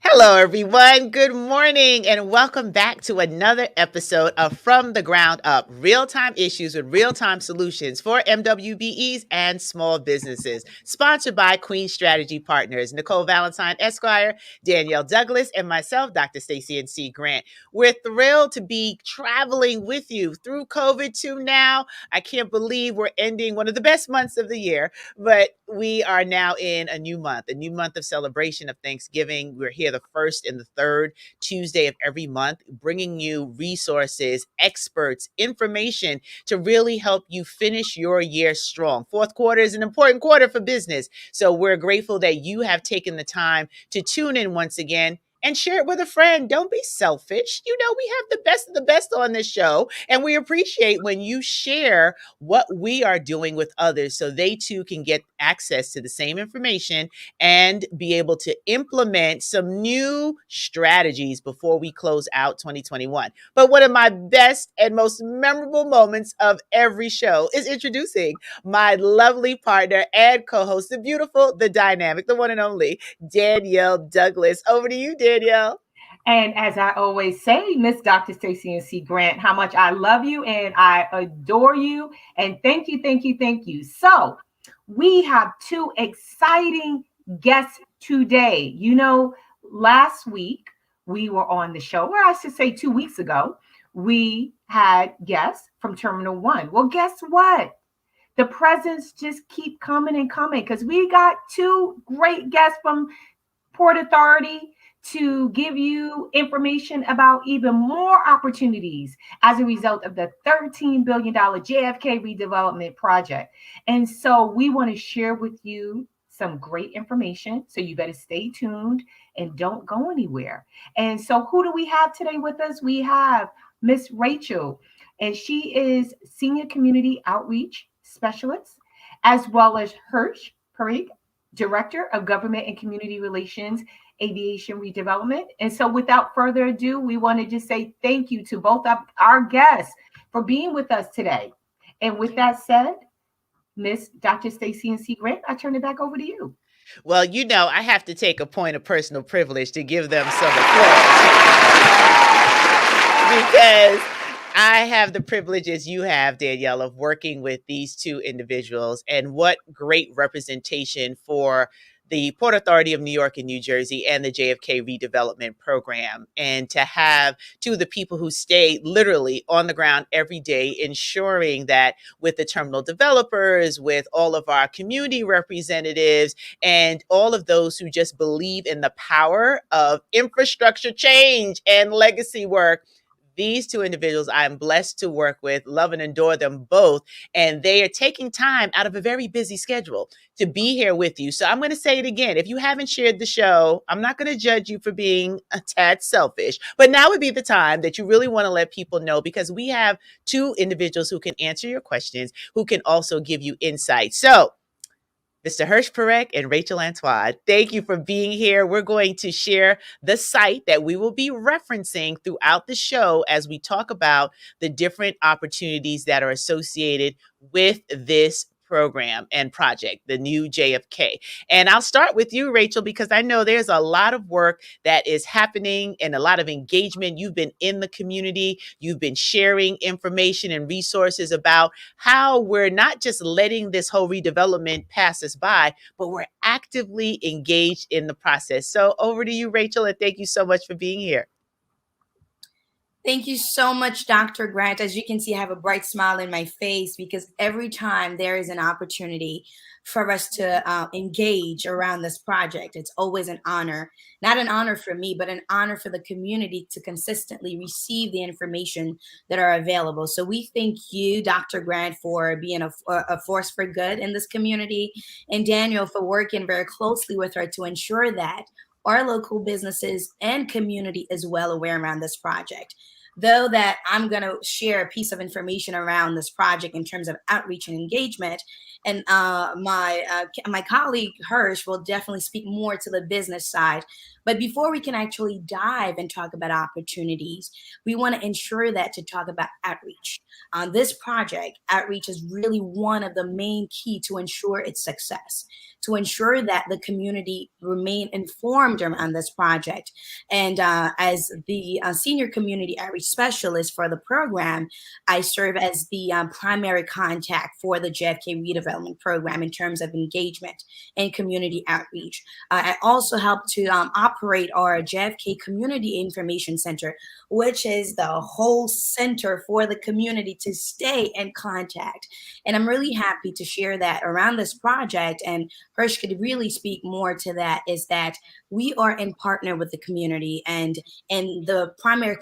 Hello, everyone. Good morning, and welcome back to another episode of From the Ground Up, real-time issues with real-time solutions for MWBEs and small businesses. Sponsored by Queen Strategy Partners, Nicole Valentine Esquire, Danielle Douglas, and myself, Dr. Stacey N.C. Grant. We're thrilled to be traveling with you through COVID to now. I can't believe we're ending one of the best months of the year, but we are now in a new month of celebration of Thanksgiving. We're here the first and the third Tuesday of every month, bringing you resources, experts, information to really help you finish your year strong. Fourth quarter is an important quarter for business. So we're grateful that you have taken the time to tune in once again and share it with a friend. Don't be selfish. You know, we have the best of the best on this show, and we appreciate when you share what we are doing with others so they too can get access to the same information and be able to implement some new strategies before we close out 2021. But one of my best and most memorable moments of every show is introducing my lovely partner and co-host, the beautiful, the dynamic, the one and only Danielle Douglas. Over to you, Danielle. And as I always say, Miss Dr. Stacey N.C. Grant, how much I love you and I adore you. And thank you, thank you, thank you. So we have two exciting guests today. Last week we were on the show, or I should say 2 weeks ago, we had guests from Terminal One. Well, guess what? The presents just keep coming and coming because we got two great guests from Port Authority to give you information about even more opportunities as a result of the $13 billion JFK redevelopment project. And so we want to share with you some great information. So you better stay tuned and don't go anywhere. And so who do we have today with us? We have Miss Rachel, and she is Senior Community Outreach Specialist, as well as Hirsch Parikh, Director of Government and Community Relations, Aviation Redevelopment. And so without further ado, we want to just say thank you to both of our guests for being with us today. And with that said, Miss Dr. Stacey N.C. Grant, I turn it back over to you. Well, you know, I have to take a point of personal privilege to give them some applause because I have the privilege, as you have, Danielle, of working with these two individuals, and what great representation for the Port Authority of New York and New Jersey and the JFK redevelopment program. And to have two of the people who stay literally on the ground every day, ensuring that with the terminal developers, with all of our community representatives, and all of those who just believe in the power of infrastructure change and legacy work. These two individuals I'm blessed to work with, love and adore them both. And they are taking time out of a very busy schedule to be here with you. So I'm going to say it again. If you haven't shared the show, I'm not going to judge you for being a tad selfish, but now would be the time that you really want to let people know, because we have two individuals who can answer your questions, who can also give you insight. So Mr. Hirsch Parikh and Rachel Antoine, thank you for being here. We're going to share the site that we will be referencing throughout the show as we talk about the different opportunities that are associated with this program and project, the new JFK. And I'll start with you, Rachel, because I know there's a lot of work that is happening and a lot of engagement. You've been in the community, you've been sharing information and resources about how we're not just letting this whole redevelopment pass us by, but we're actively engaged in the process. So over to you, Rachel, and thank you so much for being here. Thank you so much, Dr. Grant. As you can see, I have a bright smile in my face because every time there is an opportunity for us to engage around this project, it's always an honor. Not an honor for me, but an honor for the community to consistently receive the information that are available. So we thank you, Dr. Grant, for being a force for good in this community, and Daniel for working very closely with her to ensure that our local businesses and community is well aware around this project. Though that I'm going to share a piece of information around this project in terms of outreach and engagement, And my colleague Hirsch will definitely speak more to the business side. But before we can actually dive and talk about opportunities, we want to ensure that to talk about outreach. On this project, outreach is really one of the main key to ensure its success, to ensure that the community remain informed around this project. And as the senior community outreach specialist for the program, I serve as the primary contact for the JFK redevelopment program in terms of engagement and community outreach. I also help to operate our JFK Community Information Center, which is the whole center for the community to stay in contact. And I'm really happy to share that around this project, and Hirsch could really speak more to that, is that we are in partner with the community. And in the primary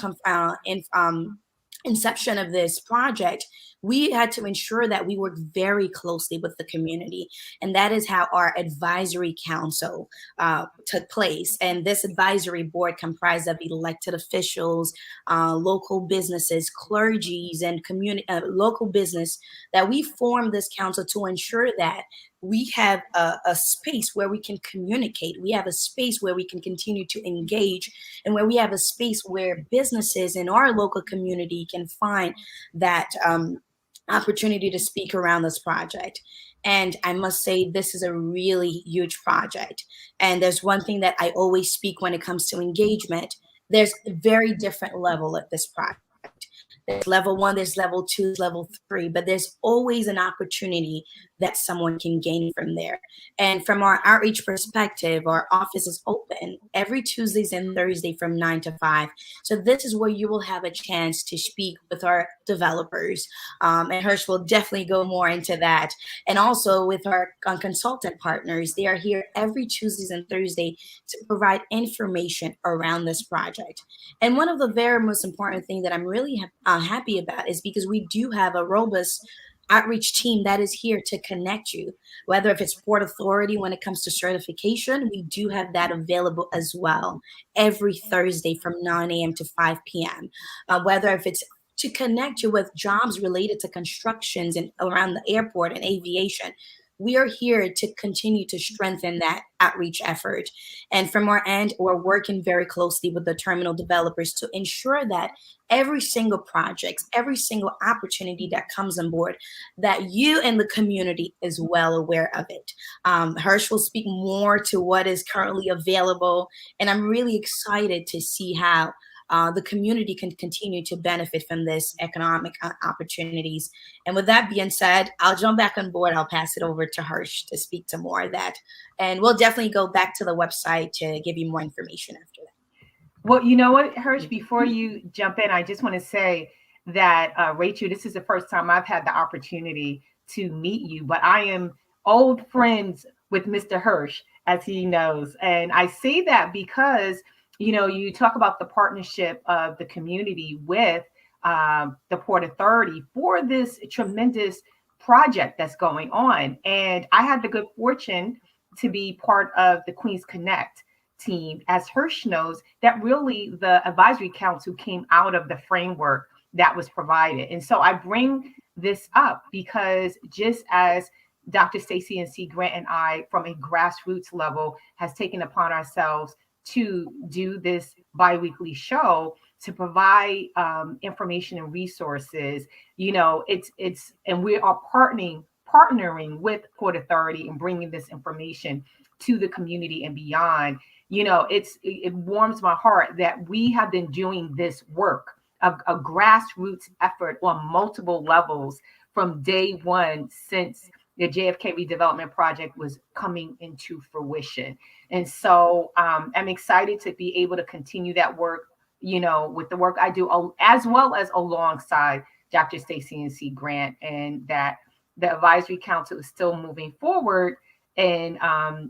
inception of this project, we had to ensure that we work very closely with the community. And that is how our advisory council took place. And this advisory board comprised of elected officials, local businesses, clergies, and local business, that we formed this council to ensure that we have a space where we can communicate. We have a space where we can continue to engage, and where we have a space where businesses in our local community can find that opportunity to speak around this project. And I must say, this is a really huge project. And there's one thing that I always speak when it comes to engagement. There's a very different level of this project. There's level 1, there's level 2, there's level 3, but there's always an opportunity that someone can gain from there. And from our outreach perspective, our office is open every Tuesdays and Thursday from 9 to 5. So this is where you will have a chance to speak with our developers. And Hirsch will definitely go more into that. And also with our consultant partners, they are here every Tuesdays and Thursday to provide information around this project. And one of the very most important things that I'm really happy about is because we do have a robust outreach team that is here to connect you. Whether if it's Port Authority when it comes to certification, we do have that available as well every Thursday from 9 a.m. to 5 p.m. Whether if it's to connect you with jobs related to constructions and around the airport and aviation, we are here to continue to strengthen that outreach effort. And from our end, we're working very closely with the terminal developers to ensure that every single project, every single opportunity that comes on board, that you and the community is well aware of it. Hirsch will speak more to what is currently available, and I'm really excited to see how the community can continue to benefit from this economic opportunities. And with that being said, I'll jump back on board. I'll pass it over to Hirsch to speak to more of that. And we'll definitely go back to the website to give you more information after that. Well, you know what, Hirsch, before you jump in, I just want to say that, Rachel, this is the first time I've had the opportunity to meet you, but I am old friends with Mr. Hirsch, as he knows. And I say that because, you know, you talk about the partnership of the community with the Port Authority for this tremendous project that's going on. And I had the good fortune to be part of the Queens Connect team. As Hirsch knows, that really the advisory council came out of the framework that was provided. And so I bring this up because just as Dr. Stacey and C. Grant and I, from a grassroots level, has taken upon ourselves to do this biweekly show to provide information and resources, you know, and we are partnering with Port Authority and bringing this information to the community and beyond. You know, it warms my heart that we have been doing this work, a grassroots effort on multiple levels from day one since the JFK redevelopment project was coming into fruition. And so I'm excited to be able to continue that work, you know, with the work I do, as well as alongside Dr. Stacey and C. Grant, and that the advisory council is still moving forward and,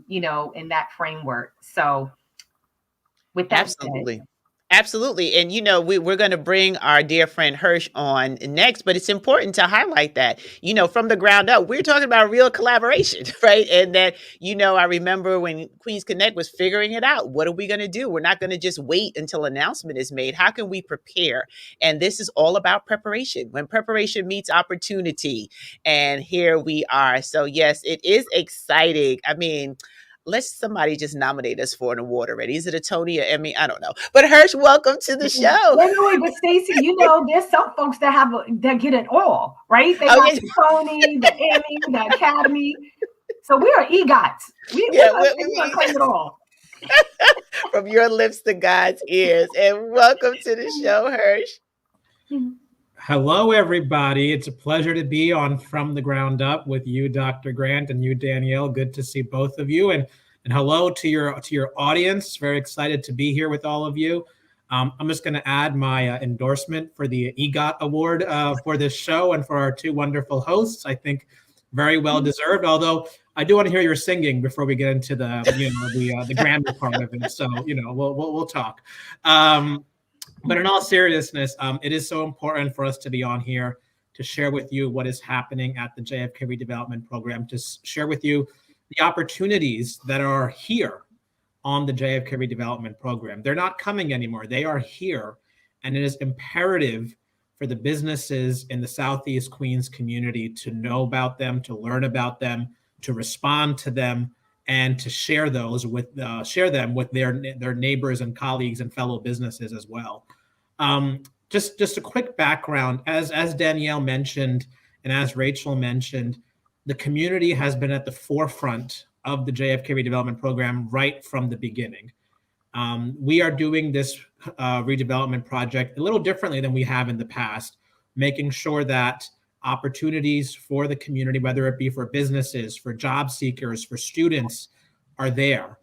you know, in that framework. So with that Absolutely. said, Absolutely. And, we're going to bring our dear friend Hirsch on next, but it's important to highlight that, from the ground up, we're talking about real collaboration, right? And that, I remember when Queens Connect was figuring it out. What are we going to do? We're not going to just wait until announcement is made. How can we prepare? And this is all about preparation. When preparation meets opportunity. And here we are. So, yes, it is exciting. I mean, let's somebody just nominate us for an award already. Is it a Tony or Emmy? I don't know. But Hirsch, welcome to the show. Wait, but Stacey, there's some folks that get it all, right? They got the Tony, the Emmy, the Academy. So we are EGOTs. We're gonna claim it all. From your lips to God's ears. And welcome to the show, Hirsch. Hello, everybody. It's a pleasure to be on From the Ground Up with you, Dr. Grant, and you, Danielle. Good to see both of you. And hello to your audience. Very excited to be here with all of you. I'm just going to add my endorsement for the EGOT Award for this show and for our two wonderful hosts. I think very well deserved. Although I do want to hear your singing before we get into the the Grammy part of it. So we'll talk. But in all seriousness, it is so important for us to be on here to share with you what is happening at the JFK Redevelopment Program, to share with you the opportunities that are here on the JFK Redevelopment Program. They're not coming anymore. They are here. And it is imperative for the businesses in the Southeast Queens community to know about them, to learn about them, to respond to them, and to share them with their neighbors and colleagues and fellow businesses as well. Just a quick background, as Danielle mentioned and as Rachel mentioned, the community has been at the forefront of the JFK Redevelopment Program right from the beginning. We are doing this redevelopment project a little differently than we have in the past, making sure that opportunities for the community, whether it be for businesses, for job seekers, for students, are there.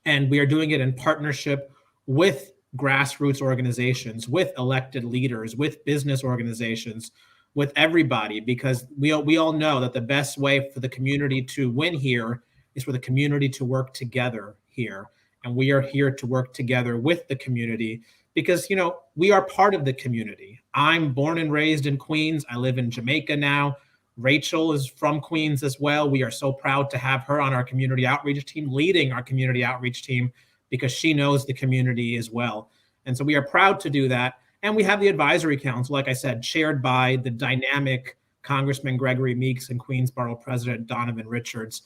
And we are doing it in partnership with grassroots organizations, with elected leaders, with business organizations, with everybody, because we all know that the best way for the community to win here is for the community to work together here. And we are here to work together with the community because, we are part of the community. I'm born and raised in Queens. I live in Jamaica now. Rachel is from Queens as well. We are so proud to have her on our community outreach team, leading our community outreach team, because she knows the community as well. And so we are proud to do that. And we have the advisory council, like I said, chaired by the dynamic Congressman Gregory Meeks and Queensborough President Donovan Richards.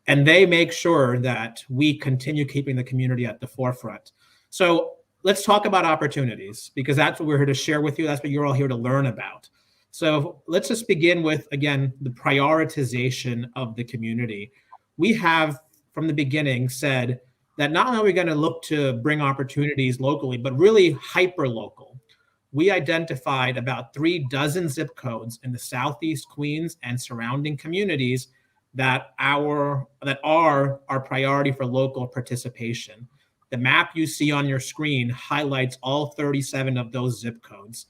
And they make sure that we continue keeping the community at the forefront. So let's talk about opportunities, because that's what we're here to share with you. That's what you're all here to learn about. So let's just begin with, again, the prioritization of the community. We have, from the beginning, said that not only are we going to look to bring opportunities locally, but really hyper-local. We identified about 36 zip codes in the Southeast Queens and surrounding communities that are our priority for local participation. The map you see on your screen highlights all 37 of those zip codes.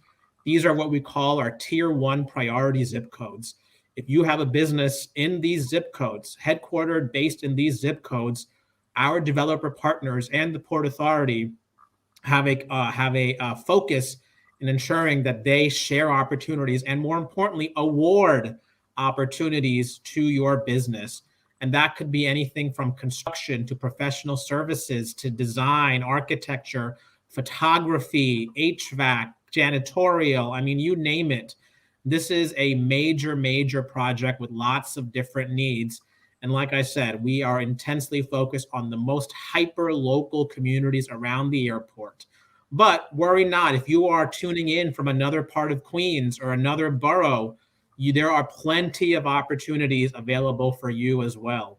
These are what we call our Tier 1 priority zip codes. If you have a business in these zip codes, headquartered, based in these zip codes, our developer partners and the Port Authority have a focus in ensuring that they share opportunities and, more importantly, award opportunities to your business. And that could be anything from construction to professional services to design, architecture, photography, HVAC, janitorial. I mean, you name it. This is a major, major project with lots of different needs. And like I said, we are intensely focused on the most hyper-local communities around the airport. But worry not, if you are tuning in from another part of Queens or another borough, there are plenty of opportunities available for you as well.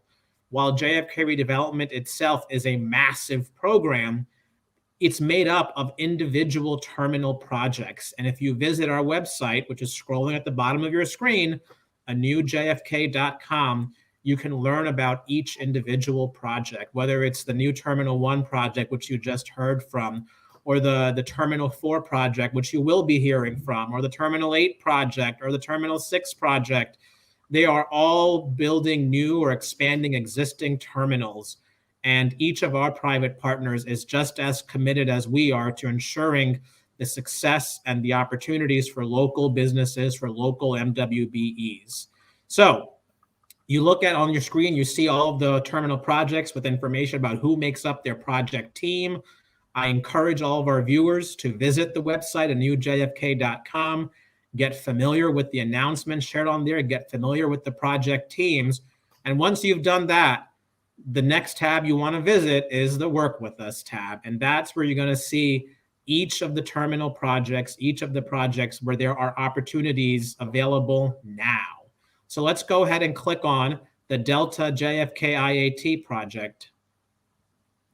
While JFK Redevelopment itself is a massive program, it's made up of individual terminal projects. And if you visit our website, which is scrolling at the bottom of your screen, anewjfk.com, you can learn about each individual project, whether it's the new Terminal 1 project, which you just heard from, or the Terminal 4 project, which you will be hearing from, or the Terminal 8 project, or the Terminal 6 project. They are all building new or expanding existing terminals. And each of our private partners is just as committed as we are to ensuring the success and the opportunities for local businesses, for local MWBEs. So you look at on your screen, you see all of the terminal projects with information about who makes up their project team. I encourage all of our viewers to visit the website at newjfk.com, get familiar with the announcements shared on there, get familiar with the project teams. And once you've done that, the next tab you want to visit is the Work With Us tab. And that's where you're going to see each of the terminal projects, each of the projects where there are opportunities available now. So let's go ahead and click on the Delta JFK IAT project.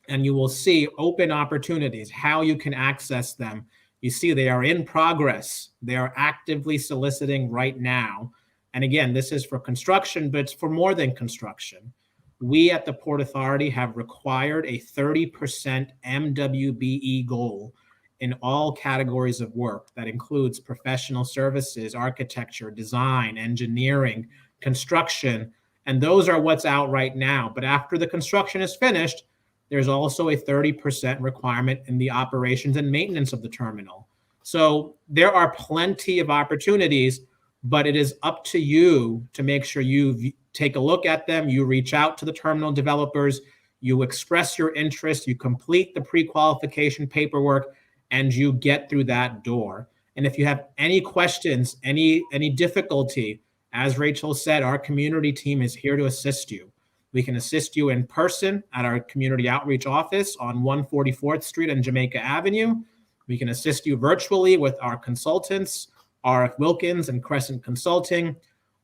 And you will see open opportunities, how you can access them. You see they are in progress. They are actively soliciting right now. And again, this is for construction, but it's for more than construction. We at the Port Authority have required a 30% MWBE goal in all categories of work. That includes professional services, architecture, design, engineering, construction, and those are what's out right now. But after the construction is finished, there's also a 30% requirement in the operations and maintenance of the terminal. So there are plenty of opportunities, but it is up to you to make sure you take a look at them, you reach out to the terminal developers, you express your interest, you complete the pre-qualification paperwork, and you get through that door. And if you have any questions, any difficulty, as Rachel said, our community team is here to assist you. We can assist you in person at our community outreach office on 144th Street and Jamaica Avenue. We can assist you virtually with our consultants, RF Wilkins and Crescent Consulting,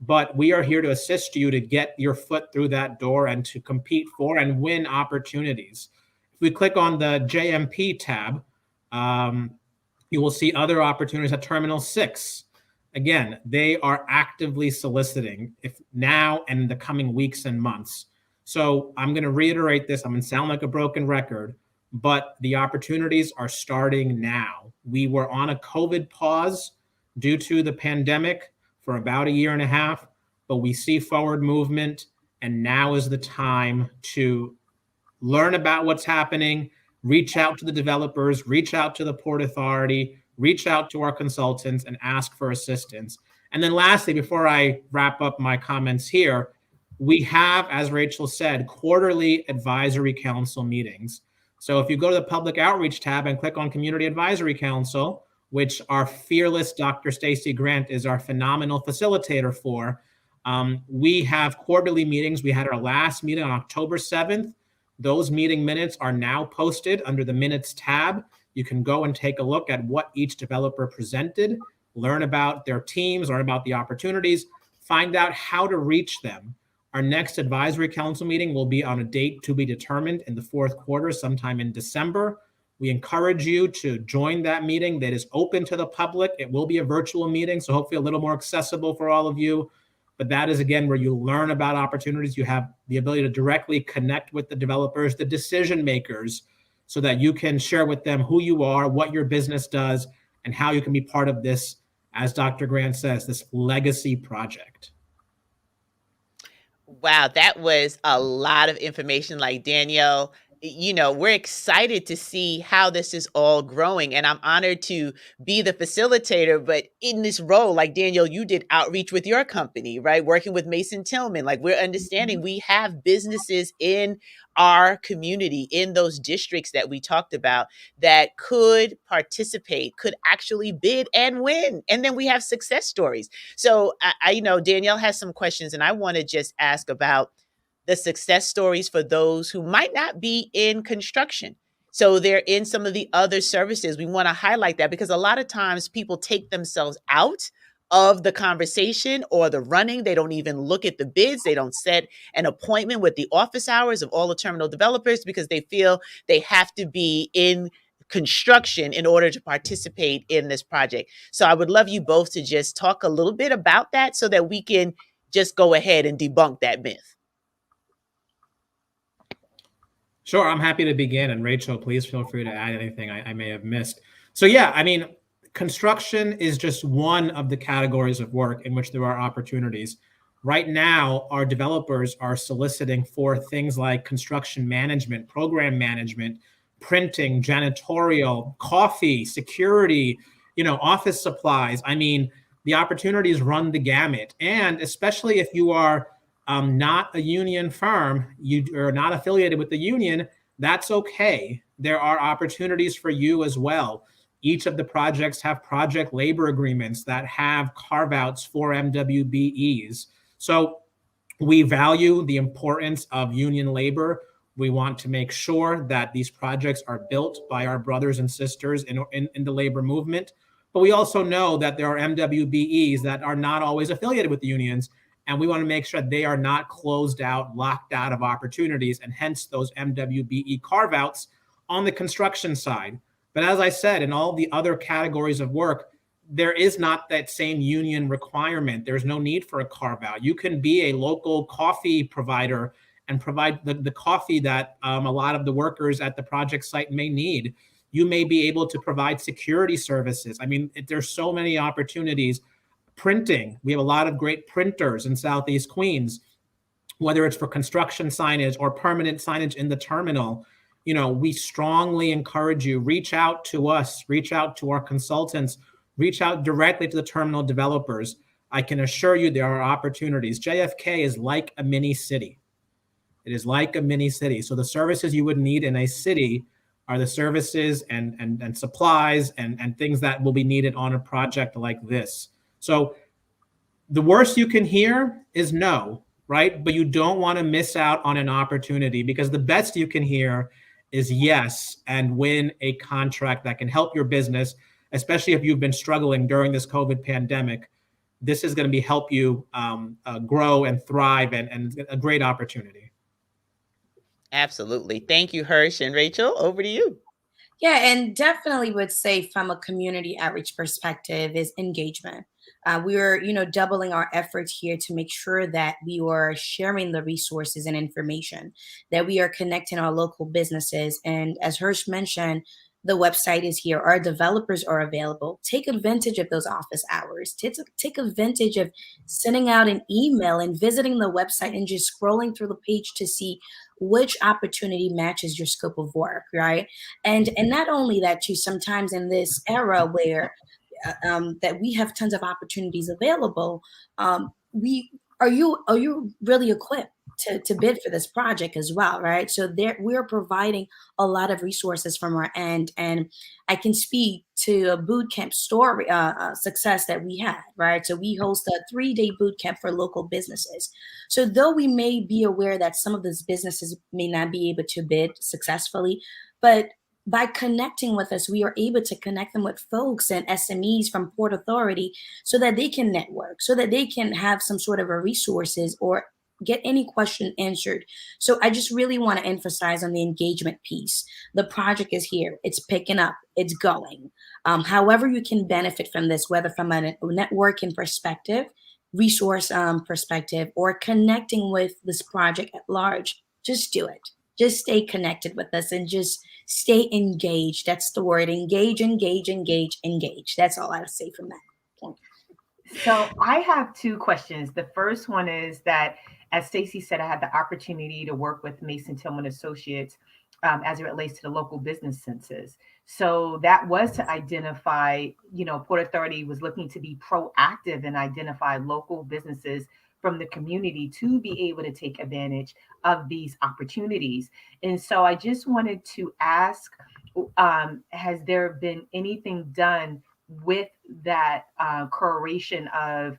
but we are here to assist you to get your foot through that door and to compete for and win opportunities. If we click on the JMP tab, you will see other opportunities at Terminal 6. Again, they are actively soliciting if now and in the coming weeks and months. So I'm going to reiterate this. I'm going to sound like a broken record, but the opportunities are starting now. We were on a COVID pause due to the pandemic for about 1.5 years, but we see forward movement, and now is the time to learn about what's happening, reach out to the developers, reach out to the Port Authority, reach out to our consultants and ask for assistance. And then lastly, before I wrap up my comments here, we have, as Rachel said, quarterly advisory council meetings. So if you go to the public outreach tab and click on Community Advisory Council, which our fearless Dr. Stacy Grant is our phenomenal facilitator for, we have quarterly meetings. We had our last meeting on October 7th. Those meeting minutes are now posted under the Minutes tab. You can go and take a look at what each developer presented, learn about their teams, learn about the opportunities, find out how to reach them. Our next advisory council meeting will be on a date to be determined in the fourth quarter, sometime in December. We encourage you to join that meeting. That is open to the public. It will be a virtual meeting, so hopefully a little more accessible for all of you. But that is, again, where you learn about opportunities. You have the ability to directly connect with the developers, the decision makers, so that you can share with them who you are, what your business does, and how you can be part of this, as Dr. Grant says, this legacy project. Wow, that was a lot of information. Like, Danielle, we're excited to see how this is all growing, and I'm honored to be the facilitator. But in this role, like Danielle, you did outreach with your company, right? Working with Mason Tillman, like, we're understanding we have businesses in our community, in those districts that we talked about, that could participate, could actually bid and win. And then we have success stories. So I Danielle has some questions, and I want to just ask about the success stories for those who might not be in construction. So they're in some of the other services. We want to highlight that, because a lot of times people take themselves out of the conversation or the running. They don't even look at the bids. They don't set an appointment with the office hours of all the terminal developers, because they feel they have to be in construction in order to participate in this project. So I would love you both to just talk a little bit about that, so that we can just go ahead and debunk that myth. Sure, I'm happy to begin. And Rachel, please feel free to add anything I may have missed. So yeah, I mean, construction is just one of the categories of work in which there are opportunities. Right now, our developers are soliciting for things like construction management, program management, printing, janitorial, coffee, security, office supplies. I mean, the opportunities run the gamut. And especially if you are not a union firm, you are not affiliated with the union, that's okay. There are opportunities for you as well. Each of the projects have project labor agreements that have carve-outs for MWBEs. So we value the importance of union labor. We want to make sure that these projects are built by our brothers and sisters in the labor movement. But we also know that there are MWBEs that are not always affiliated with the unions, and we want to make sure they are not closed out, locked out of opportunities, and hence those MWBE carve-outs on the construction side. But as I said, in all the other categories of work, there is not that same union requirement. There's no need for a carve out. You can be a local coffee provider and provide the coffee that a lot of the workers at the project site may need. You may be able to provide security services. I mean, there's so many opportunities. Printing, we have a lot of great printers in Southeast Queens, whether it's for construction signage or permanent signage in the terminal. We strongly encourage you, reach out to us, reach out to our consultants, reach out directly to the terminal developers. I can assure you there are opportunities. JFK is like a mini city. It is like a mini city. So the services you would need in a city are the services and supplies and things that will be needed on a project like this. So the worst you can hear is no, right? But you don't want to miss out on an opportunity, because the best you can hear is yes, and win a contract that can help your business, especially if you've been struggling during this COVID pandemic. This is going to help you grow and thrive, and a great opportunity. Absolutely. Thank you, Hirsch. And Rachel, over to you. Yeah, and definitely would say from a community outreach perspective is engagement. We are, doubling our efforts here to make sure that we are sharing the resources and information, that we are connecting our local businesses. And as Hirsch mentioned, the website is here. Our developers are available. Take advantage of those office hours. Take advantage of sending out an email and visiting the website and just scrolling through the page to see which opportunity matches your scope of work, right? And not only that, too, sometimes in this era where that we have tons of opportunities available, are you really equipped to bid for this project as well, right? So we're providing a lot of resources from our end, and I can speak to a boot camp story success that we had, right? So we host a 3-day boot camp for local businesses. So though we may be aware that some of these businesses may not be able to bid successfully, but by connecting with us, we are able to connect them with folks and SMEs from Port Authority so that they can network, so that they can have some sort of a resources or get any question answered. So I just really want to emphasize on the engagement piece. The project is here. It's picking up. It's going. However you can benefit from this, whether from a networking perspective, resource perspective, or connecting with this project at large, just do it. Just stay connected with us and just stay engaged. That's the word. Engage, engage, engage, engage. That's all I have to say from that point. So I have 2 questions. The first one is that, as Stacey said, I had the opportunity to work with Mason Tillman Associates as it relates to the local business census. So that was to identify, Port Authority was looking to be proactive and identify local businesses from the community to be able to take advantage of these opportunities. And so I just wanted to ask, has there been anything done with that curation of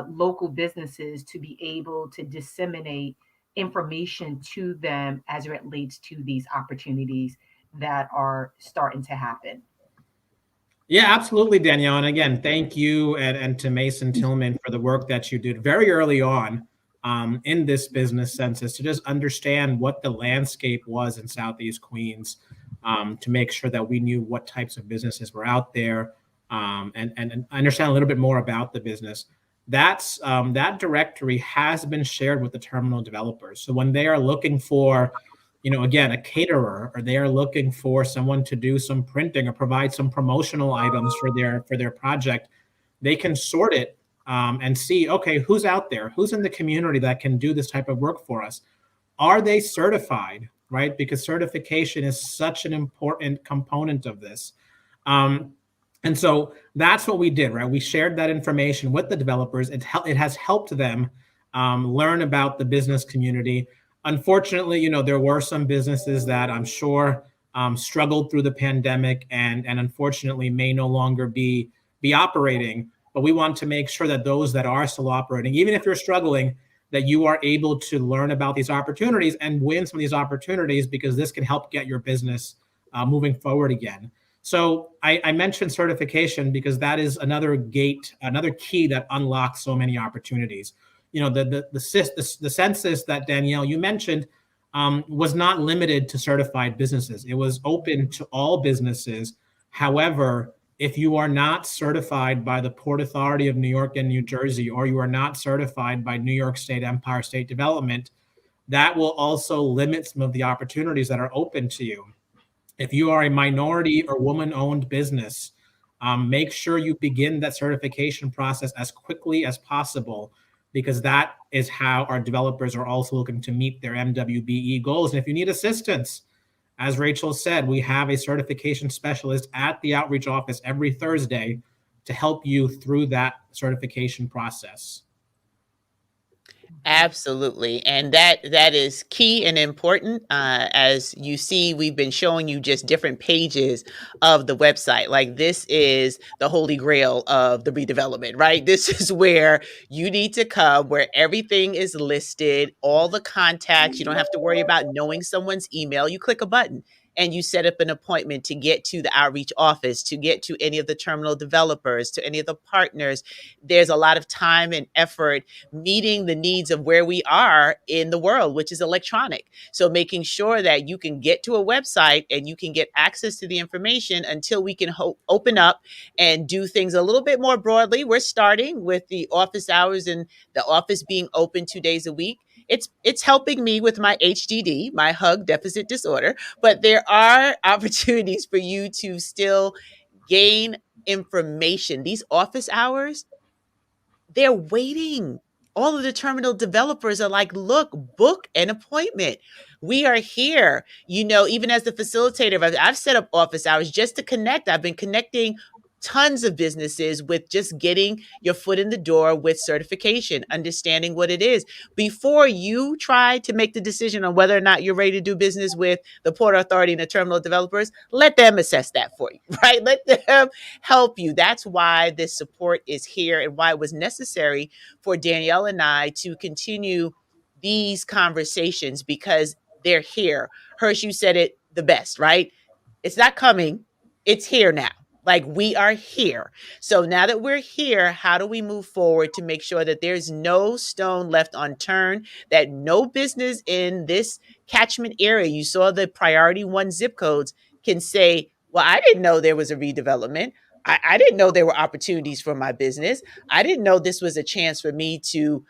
local businesses to be able to disseminate information to them as it relates to these opportunities that are starting to happen? Yeah, absolutely, Danielle. And again, thank you and to Mason Tillman for the work that you did very early on in this business census to just understand what the landscape was in Southeast Queens, to make sure that we knew what types of businesses were out there, and understand a little bit more about the business. That directory has been shared with the terminal developers. So when they are looking for, again, a caterer, or they are looking for someone to do some printing or provide some promotional items for their project, they can sort it and see, okay, who's out there, who's in the community that can do this type of work for us. Are they certified, right? Because certification is such an important component of this. And so that's what we did, right? We shared that information with the developers. It has helped them learn about the business community. Unfortunately, there were some businesses that I'm sure struggled through the pandemic and unfortunately may no longer be operating. But we want to make sure that those that are still operating, even if you're struggling, that you are able to learn about these opportunities and win some of these opportunities, because this can help get your business moving forward again. So I mentioned certification because that is another gate, another key that unlocks so many opportunities. The census that Danielle, you mentioned, was not limited to certified businesses. It was open to all businesses. However, if you are not certified by the Port Authority of New York and New Jersey, or you are not certified by New York State Empire State Development, that will also limit some of the opportunities that are open to you. If you are a minority or woman-owned business, make sure you begin that certification process as quickly as possible, because that is how our developers are also looking to meet their MWBE goals. And if you need assistance, as Rachel said, we have a certification specialist at the outreach office every Thursday to help you through that certification process. Absolutely. And that is key and important. As you see, we've been showing you just different pages of the website. Like, this is the holy grail of the redevelopment, right? This is where you need to come, where everything is listed, all the contacts. You don't have to worry about knowing someone's email. You click a button and you set up an appointment to get to the outreach office, to get to any of the terminal developers, to any of the partners. There's a lot of time and effort meeting the needs of where we are in the world, which is electronic. So making sure that you can get to a website and you can get access to the information until we can open up and do things a little bit more broadly. We're starting with the office hours and the office being open 2 days a week. It's helping me with my HDD, my hug deficit disorder, but there are opportunities for you to still gain information. These office hours, they're waiting. All of the terminal developers are like, look, book an appointment. We are here. Even as the facilitator, I've set up office hours just to connect. I've been connecting tons of businesses with just getting your foot in the door with certification, understanding what it is. Before you try to make the decision on whether or not you're ready to do business with the Port Authority and the terminal developers, let them assess that for you, right? Let them help you. That's why this support is here and why it was necessary for Danielle and I to continue these conversations, because they're here. Hirsch, you said it the best, right? It's not coming. It's here now. Like, we are here. So now that we're here, how do we move forward to make sure that there's no stone left unturned, that no business in this catchment area, you saw the priority 1 zip codes, can say, well, I didn't know there was a redevelopment. I didn't know there were opportunities for my business. I didn't know this was a chance for me to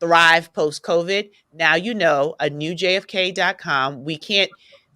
thrive post-COVID. Now, a newjfk.com. We can't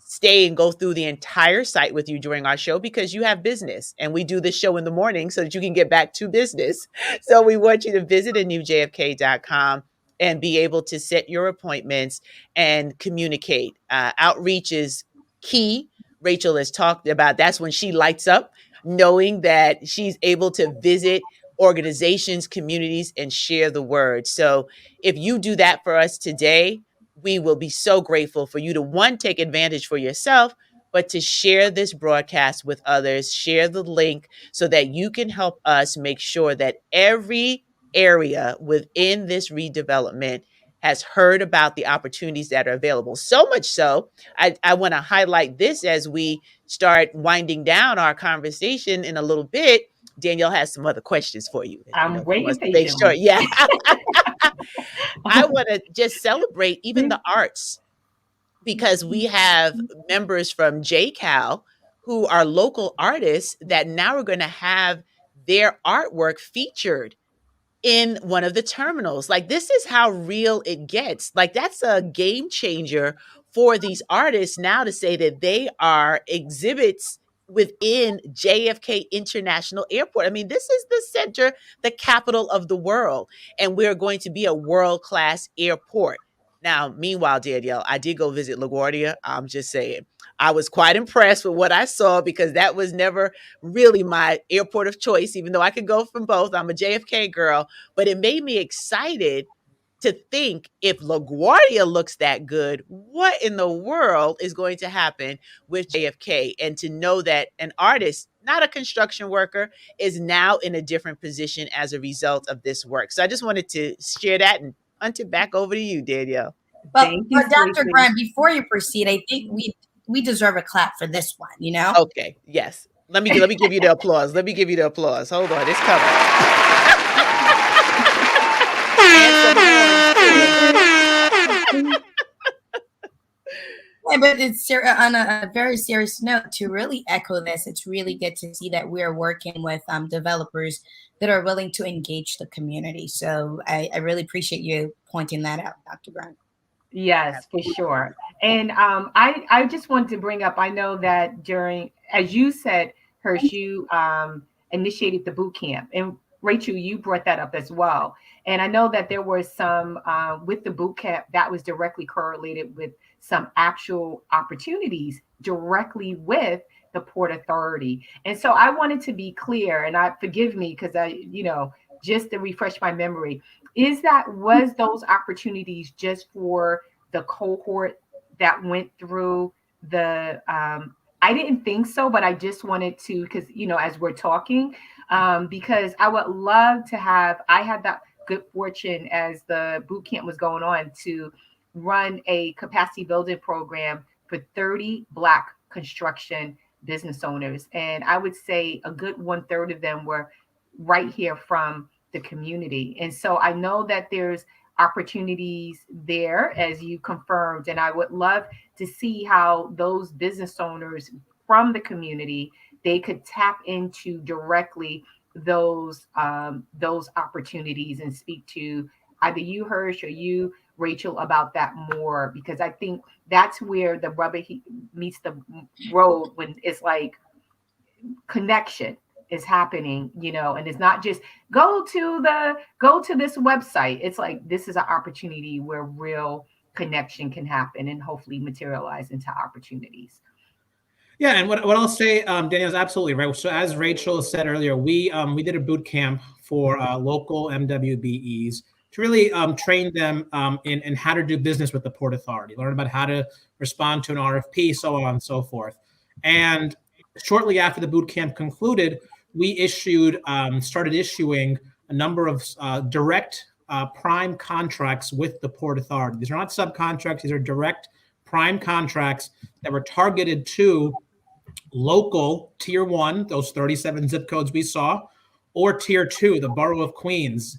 stay and go through the entire site with you during our show because you have business, and we do this show in the morning so that you can get back to business. So we want you to visit a newjfk.com and be able to set your appointments and communicate. Outreach is key. Rachel has talked about that's when she lights up, knowing that she's able to visit organizations, communities, and share the word. So if you do that for us today, we will be so grateful for you to, one, take advantage for yourself, but to share this broadcast with others, share the link so that you can help us make sure that every area within this redevelopment has heard about the opportunities that are available. So much so, I want to highlight this as we start winding down our conversation in a little bit. Danielle has some other questions for you. I'm waiting to make sure. Yeah. I want to just celebrate even the arts, because we have members from JCal who are local artists that now are going to have their artwork featured in one of the terminals. Like, this is how real it gets. Like, that's a game changer for these artists now, to say that they are exhibits within JFK International Airport. I mean, this is the center, the capital of the world, and we're going to be a world-class airport. Now, meanwhile, Danielle, I did go visit LaGuardia. I'm just saying, I was quite impressed with what I saw because that was never really my airport of choice, even though I could go from both. I'm a JFK girl, but it made me excited to think if LaGuardia looks that good, what in the world is going to happen with JFK? And to know that an artist, not a construction worker, is now in a different position as a result of this work. So I just wanted to share that and punt it back over to you, Danielle. Well, Thank you, Dr. Stacey. Grant, before you proceed, I think we deserve a clap for this one, you know? Okay, yes. Let me give you the applause. Let me give you the applause. Hold on, it's coming. Yeah, but it's on a very serious note, to really echo this, it's really good to see that we're working with developers that are willing to engage the community. So I really appreciate you pointing that out, Dr. Grant. Yes, for sure. And I just wanted to bring up, I know that during, as you said, Hirsch, you initiated the boot camp. And Rachel, you brought that up as well. And I know that there was some with the boot camp that was directly correlated with some actual opportunities directly with the Port Authority. And so I wanted to be clear, and forgive me because just to refresh my memory, was those opportunities just for the cohort that went through the I didn't think so, but I just wanted to, because as we're talking, because I would love to I had that good fortune as the boot camp was going on to run a capacity building program for 30 Black construction business owners. And I would say a good 1/3 of them were right here from the community. And so I know that there's opportunities there, as you confirmed, and I would love to see how those business owners from the community, they could tap into directly those opportunities and speak to either you, Hirsch, or you, Rachel, about that more, because I think that's where the rubber meets the road, when it's like connection is happening, and it's not just go to this website. It's like, this is an opportunity where real connection can happen and hopefully materialize into opportunities. Yeah, and what I'll say, Danielle, is absolutely right. So as Rachel said earlier, we did a boot camp for local MWBEs to really train them in how to do business with the Port Authority, learn about how to respond to an RFP, so on and so forth. And shortly after the boot camp concluded, we started issuing a number of direct prime contracts with the Port Authority. These are not subcontracts; these are direct prime contracts that were targeted to local tier 1, those 37 zip codes we saw, or tier 2, the borough of Queens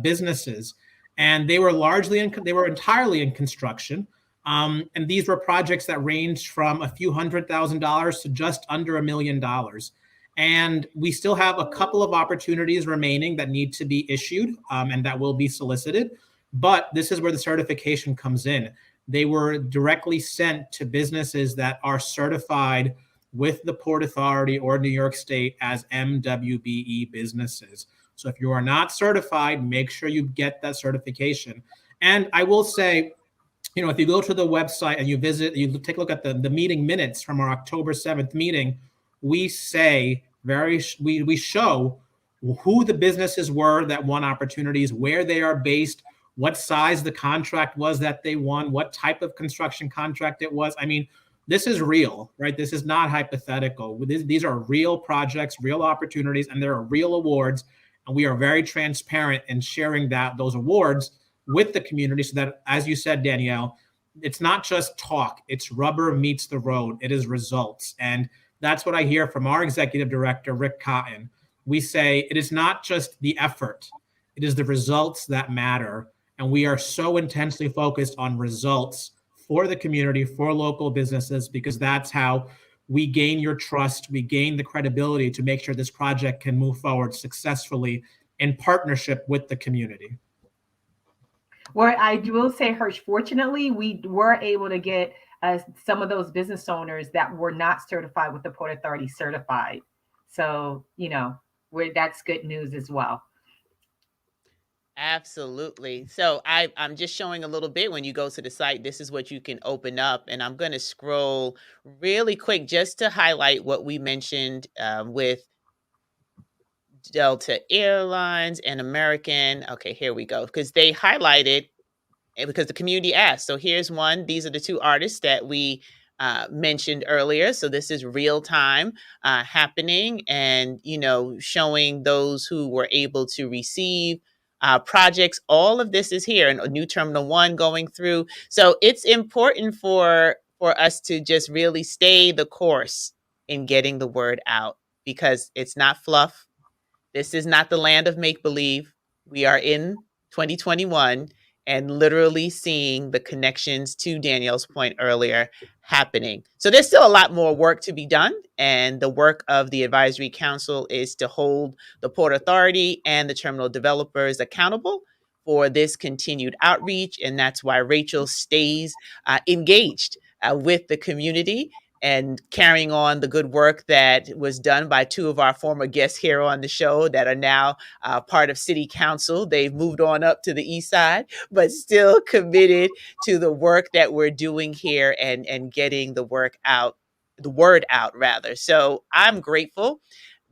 businesses. And they were entirely in construction. And these were projects that ranged from a few $100,000 to just under $1 million. And we still have a couple of opportunities remaining that need to be issued and that will be solicited. But this is where the certification comes in. They were directly sent to businesses that are certified with the Port Authority or New York State as MWBE businesses. So if you are not certified, make sure you get that certification. And I will say, if you go to the website and you take a look at the meeting minutes from our October 7th meeting, we show who the businesses were that won opportunities, where they are based, what size the contract was that they won, what type of construction contract it was. I mean, this is real, right? This is not hypothetical. These are real projects, real opportunities, and there are real awards. And we are very transparent in sharing those awards with the community so that, as you said, Danielle, it's not just talk, it's rubber meets the road. It is results. And that's what I hear from our executive director, Rick Cotton. We say it is not just the effort, it is the results that matter. And we are so intensely focused on results for the community, for local businesses, because that's how we gain your trust, we gain the credibility to make sure this project can move forward successfully in partnership with the community. Well, I will say, Hirsch, fortunately, we were able to get some of those business owners that were not certified with the Port Authority certified. So, that's good news as well. Absolutely. So I'm just showing a little bit. When you go to the site, this is what you can open up. And I'm going to scroll really quick just to highlight what we mentioned with Delta Airlines and American. Okay, here we go. Because they highlighted, because the community asked. So here's one. These are the two artists that we mentioned earlier. So this is real time happening, and showing those who were able to receive projects. All of this is here, and a new Terminal 1 going through. So it's important for us to just really stay the course in getting the word out, because it's not fluff. This is not the land of make believe. We are in 2021 and literally seeing the connections, to Danielle's point earlier, happening. So there's still a lot more work to be done. And the work of the advisory council is to hold the Port Authority and the terminal developers accountable for this continued outreach. And that's why Rachel stays engaged with the community and carrying on the good work that was done by two of our former guests here on the show that are now part of City Council. They've moved on up to the East Side, but still committed to the work that we're doing here and getting the word out rather. So I'm grateful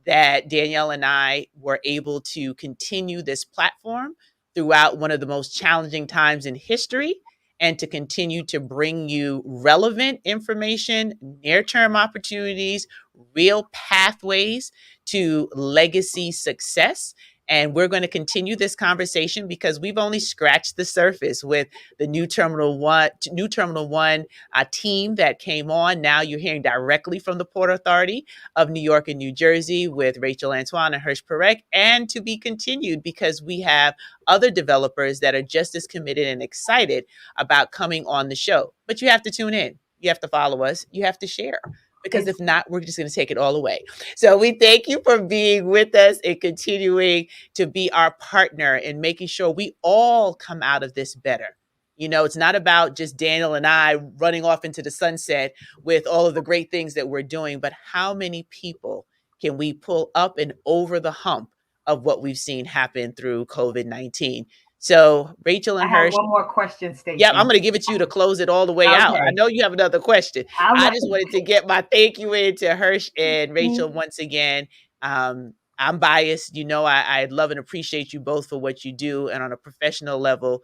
that Danielle and I were able to continue this platform throughout one of the most challenging times in history, and to continue to bring you relevant information, near-term opportunities, real pathways to legacy success. And we're going to continue this conversation because we've only scratched the surface with the new Terminal 1 team that came on. Now you're hearing directly from the Port Authority of New York and New Jersey with Rachel Antoine and Hirsch Perek, and to be continued because we have other developers that are just as committed and excited about coming on the show. But you have to tune in. You have to follow us. You have to share. Because if not, we're just going to take it all away. So we thank you for being with us and continuing to be our partner in making sure we all come out of this better. It's not about just Daniel and I running off into the sunset with all of the great things that we're doing, but how many people can we pull up and over the hump of what we've seen happen through COVID-19? So Rachel and I have Hirsch. one more question, Stacey. Yeah, I'm going to give it to you to close it all the way out. I know you have another question. I just wanted to get my thank you in to Hirsch and Rachel once again. I'm biased. I love and appreciate you both for what you do. And on a professional level,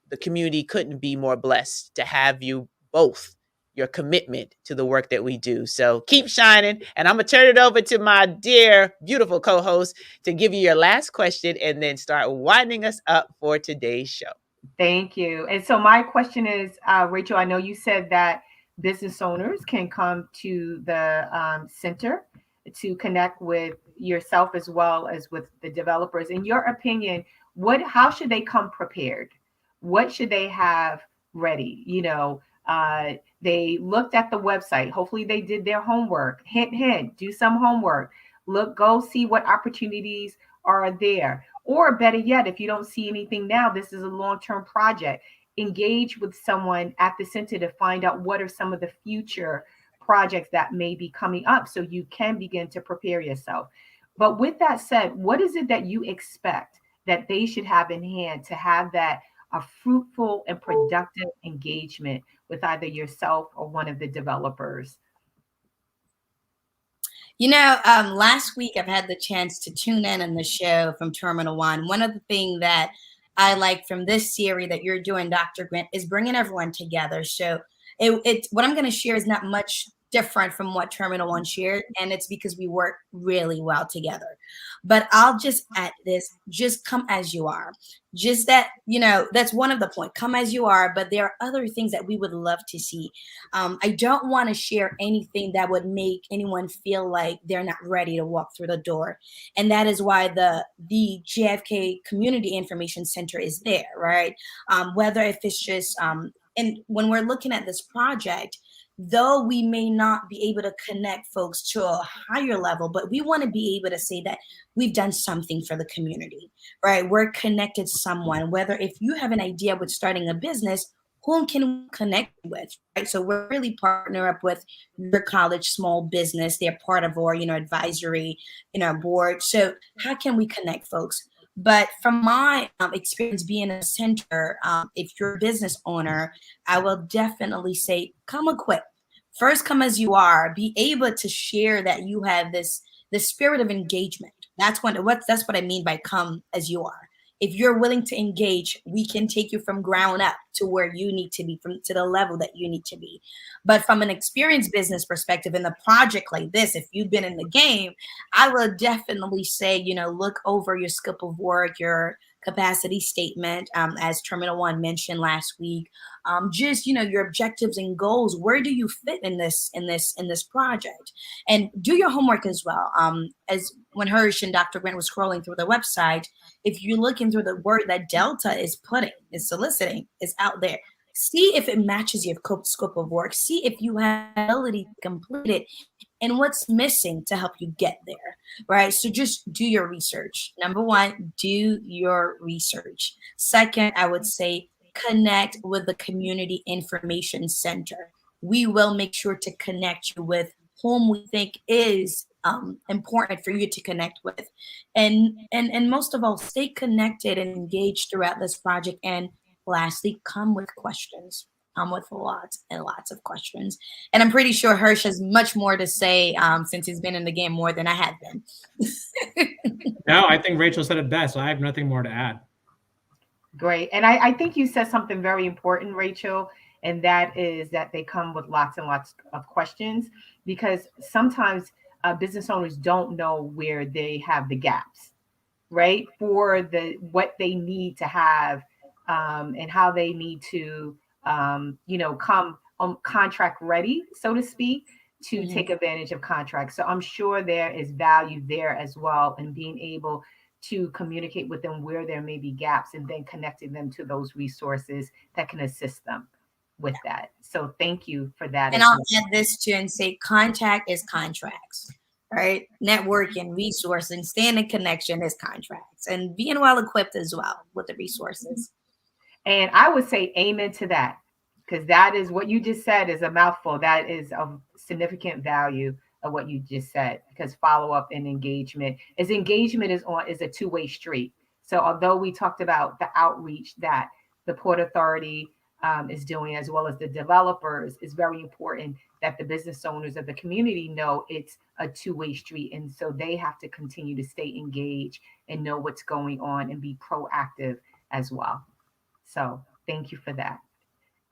the community couldn't be more blessed to have you both, your commitment to the work that we do. So keep shining. And I'm going to turn it over to my dear, beautiful co-host to give you your last question and then start winding us up for today's show. Thank you. And so my question is, Rachel, I know you said that business owners can come to the center to connect with yourself as well as with the developers. In your opinion, how should they come prepared? What should they have ready? They looked at the website. Hopefully they did their homework. Hint, hint, do some homework. Go see what opportunities are there. Or better yet, if you don't see anything now, this is a long-term project. Engage with someone at the center to find out what are some of the future projects that may be coming up so you can begin to prepare yourself. But with that said, what is it that you expect that they should have in hand to have that a fruitful and productive engagement with either yourself or one of the developers? Last week I've had the chance to tune in on the show from Terminal 1. One of the things that I like from this series that you're doing, Dr. Grant, is bringing everyone together. So what I'm going to share is not much different from what Terminal 1 shared, and it's because we work really well together. But I'll just add this: just come as you are. Just that, that's one of the points. Come as you are, but there are other things that we would love to see. I don't want to share anything that would make anyone feel like they're not ready to walk through the door. And that is why the JFK Community Information Center is there, right? Whether if it's just, and when we're looking at this project, though we may not be able to connect folks to a higher level, but we want to be able to say that we've done something for the community, right? We're connected to someone, whether if you have an idea with starting a business, whom can we connect with, right? So we're really partner up with your college small business. They're part of our, advisory, board. So how can we connect folks? But from my experience being a center, if you're a business owner, I will definitely say come equipped. First, come as you are. Be able to share that you have the spirit of engagement. That's what I mean by come as you are. If you're willing to engage, we can take you from ground up to where you need to be, to the level that you need to be. But from an experienced business perspective, in a project like this, if you've been in the game, I will definitely say, look over your scope of work, your capacity statement, as Terminal One mentioned last week. Just your objectives and goals. Where do you fit in this project? And do your homework as well. As when Hirsch and Dr. Grant was scrolling through the website, if you're looking through the word that Delta is soliciting, is out there. See if it matches your scope of work. See if you have the ability to complete it and what's missing to help you get there, right? So just do your research. Number one, do your research. Second, I would say connect with the Community Information Center. We will make sure to connect you with whom we think is important for you to connect with, and most of all, stay connected and engaged throughout this project. And lastly, come with questions. Come with lots and lots of questions. And I'm pretty sure Hirsch has much more to say since he's been in the game more than I have been. No, I think Rachel said it best. I have nothing more to add. Great. And I think you said something very important, Rachel, and that is that they come with lots and lots of questions, because sometimes business owners don't know where they have the gaps, right? For what they need to have and how they need to, come contract ready, so to speak, to take advantage of contracts. So I'm sure there is value there as well in being able to communicate with them where there may be gaps and then connecting them to those resources that can assist them with that. So thank you for that. And I'll add this too and say contact is contracts, right? Networking, resourcing, staying in connection is contracts, and being well equipped as well with the resources. And I would say amen to that, because that is what you just said is a mouthful. That is of significant value of what you just said, because follow-up and engagement is a two-way street. So although we talked about the outreach that the Port Authority is doing, as well as the developers, is very important that the business owners of the community know it's a two-way street. And so they have to continue to stay engaged and know what's going on and be proactive as well. So thank you for that.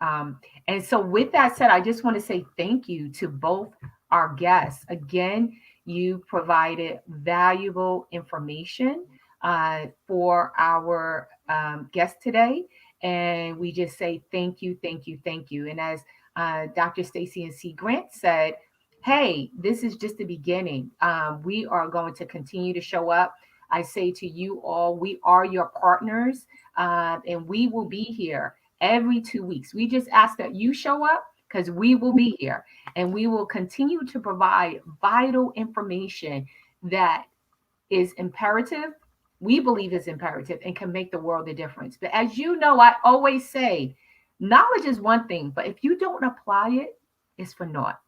And so with that said, I just want to say thank you to both our guests. Again, you provided valuable information for our guests today. And we just say thank you, thank you, thank you. And as Dr. Stacey and C. Grant said, hey, this is just the beginning. We are going to continue to show up. I say to you all, we are your partners, and we will be here every 2 weeks. We just ask that you show up, because we will be here, and we will continue to provide vital information that is imperative. We believe is imperative and can make the world a difference. But as you know, I always say, knowledge is one thing, but if you don't apply it, it's for naught.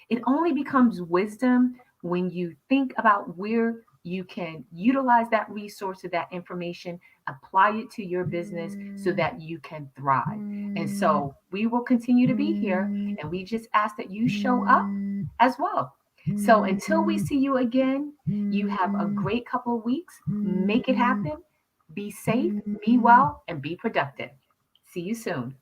It only becomes wisdom when you think about where you can utilize that resource or that information, apply it to your business so that you can thrive. And so we will continue to be here, and we just ask that you show up as well. So until we see you again, you have a great couple of weeks. Make it happen. Be safe, be well, and be productive. See you soon.